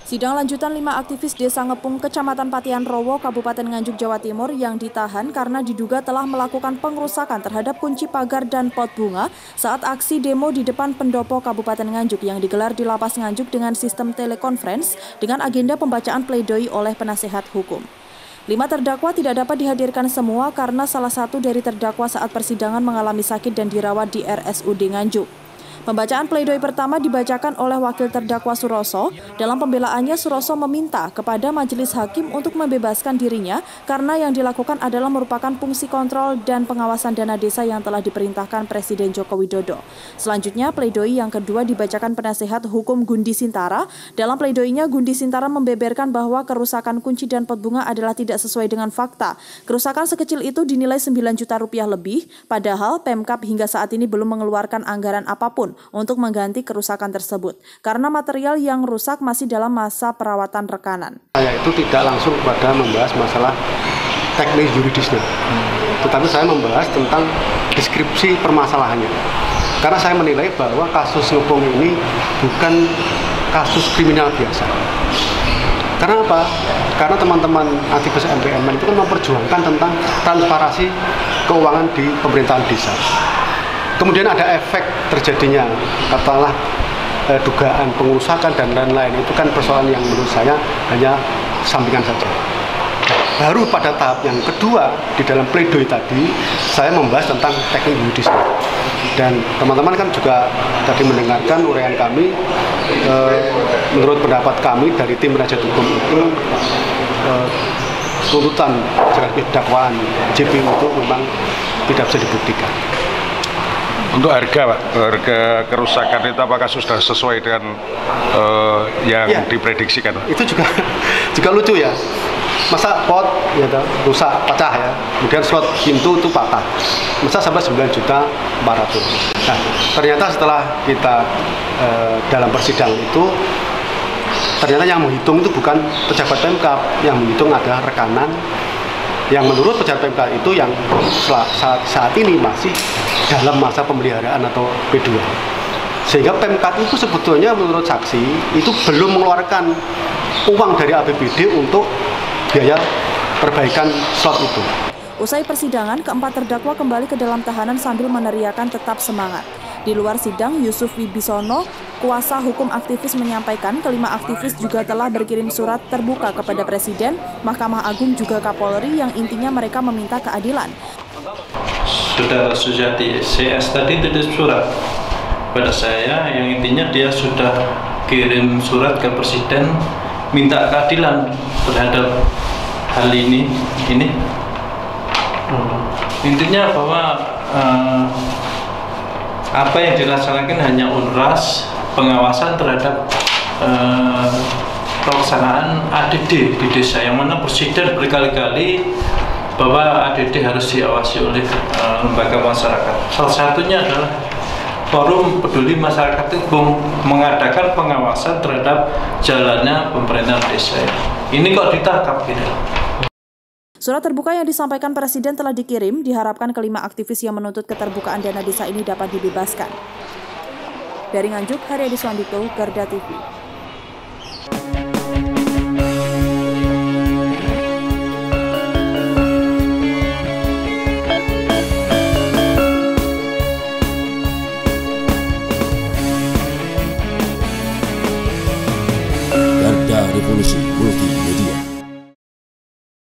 Sidang lanjutan 5 aktivis Desa Ngepung, Kecamatan Patian Rowo, Kabupaten Nganjuk, Jawa Timur yang ditahan karena diduga telah melakukan pengrusakan terhadap kunci pagar dan pot bunga saat aksi demo di depan pendopo Kabupaten Nganjuk yang digelar di Lapas Nganjuk dengan sistem telekonferensi dengan agenda pembacaan pledoi oleh penasehat hukum. 5 terdakwa tidak dapat dihadirkan semua karena salah satu dari terdakwa saat persidangan mengalami sakit dan dirawat di RSUD Nganjuk. Pembacaan pledoi pertama dibacakan oleh wakil terdakwa Suroso. Dalam pembelaannya, Suroso meminta kepada majelis hakim untuk membebaskan dirinya karena yang dilakukan adalah merupakan fungsi kontrol dan pengawasan dana desa yang telah diperintahkan Presiden Joko Widodo. Selanjutnya, pledoi yang kedua dibacakan penasehat hukum Gundi Sintara. Dalam pledoinya, Gundi Sintara membeberkan bahwa kerusakan kunci dan pot bunga adalah tidak sesuai dengan fakta. Kerusakan sekecil itu dinilai 9 juta rupiah lebih, padahal Pemkab hingga saat ini belum mengeluarkan anggaran apapun untuk mengganti kerusakan tersebut, karena material yang rusak masih dalam masa perawatan rekanan. Saya itu tidak langsung pada membahas masalah teknis yuridisnya, tetapi saya membahas tentang deskripsi permasalahannya. Karena saya menilai bahwa kasus Ngepung ini bukan kasus kriminal biasa. Karena apa? Karena teman-teman aktivis MPM itu kan memperjuangkan tentang transparansi keuangan di pemerintahan desa. Kemudian ada efek terjadinya, katakanlah dugaan pengurusakan dan lain-lain, itu kan persoalan yang menurut saya hanya sampingan saja. Baru pada tahap yang kedua, di dalam pledoi tadi, saya membahas tentang teknik yuridisnya. Dan teman-teman kan juga tadi mendengarkan uraian kami, menurut pendapat kami dari tim penasihat hukum itu, tuntutan dakwaan JP itu memang tidak bisa dibuktikan. Untuk harga, Pak, harga kerusakan itu apakah sudah sesuai dengan yang diprediksikan? Pak? Itu juga lucu ya. Masa pot ya, rusak, pecah ya, kemudian slot pintu itu patah. Masa sampai 9.400.000. Nah, ternyata setelah kita dalam persidangan itu, ternyata yang menghitung itu bukan pejabat Pemkab, yang menghitung adalah rekanan yang menurut pejabat Pemkab itu yang saat ini masih dalam masa pemeliharaan atau P2. Sehingga Pemkab itu sebetulnya menurut saksi itu belum mengeluarkan uang dari APBD untuk biaya perbaikan slot itu. Usai persidangan, keempat terdakwa kembali ke dalam tahanan sambil meneriakan tetap semangat. Di luar sidang, Yusuf Wibisono, kuasa hukum aktivis menyampaikan kelima aktivis juga telah berkirim surat terbuka kepada Presiden, Mahkamah Agung juga Kapolri yang intinya mereka meminta keadilan. Saudara Sujati CS tadi tulis surat pada saya yang intinya dia sudah kirim surat ke Presiden minta keadilan terhadap hal ini. Intinya bahwa apa yang dilaksanakan hanya unras pengawasan terhadap pelaksanaan ADD di desa, yang mana Presiden berkali-kali bahwa ADD harus diawasi oleh lembaga masyarakat. Salah satunya adalah Forum Peduli Masyarakat itu mengadakan pengawasan terhadap jalannya pemerintahan desa. Ini kok ditangkap gitu. Surat terbuka yang disampaikan Presiden telah dikirim, diharapkan kelima aktivis yang menuntut keterbukaan dana desa ini dapat dibebaskan. Dari Nganjuk, Haryadi Swandito, Garda TV.